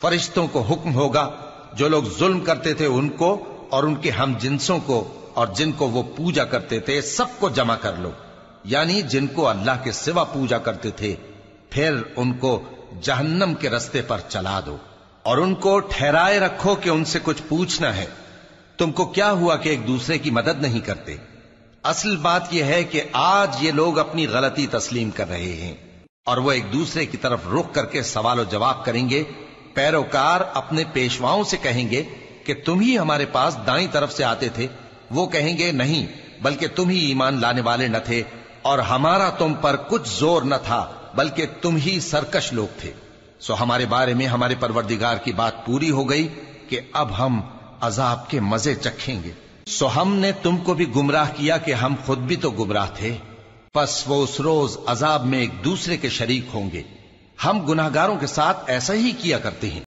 فرشتوں کو حکم ہوگا جو لوگ ظلم کرتے تھے ان کو اور ان کے ہم جنسوں کو اور جن کو وہ پوجا کرتے تھے سب کو جمع کر لو، یعنی جن کو اللہ کے سوا پوجا کرتے تھے، پھر ان کو جہنم کے رستے پر چلا دو اور ان کو ٹھہرائے رکھو کہ ان سے کچھ پوچھنا ہے۔ تم کو کیا ہوا کہ ایک دوسرے کی مدد نہیں کرتے؟ اصل بات یہ ہے کہ آج یہ لوگ اپنی غلطی تسلیم کر رہے ہیں اور وہ ایک دوسرے کی طرف رخ کر کے سوال و جواب کریں گے۔ پیروکار اپنے پیشواؤں سے کہیں گے کہ تم ہی ہمارے پاس دائیں طرف سے آتے تھے، وہ کہیں گے نہیں، بلکہ تم ہی ایمان لانے والے نہ تھے اور ہمارا تم پر کچھ زور نہ تھا بلکہ تم ہی سرکش لوگ تھے۔ سو ہمارے بارے میں ہمارے پروردگار کی بات پوری ہو گئی کہ اب ہم عذاب کے مزے چکھیں گے۔ سو ہم نے تم کو بھی گمراہ کیا کہ ہم خود بھی تو گمراہ تھے، پس وہ اس روز عذاب میں ایک دوسرے کے شریک ہوں گے۔ ہم گناہگاروں کے ساتھ ایسا ہی کیا کرتے ہیں۔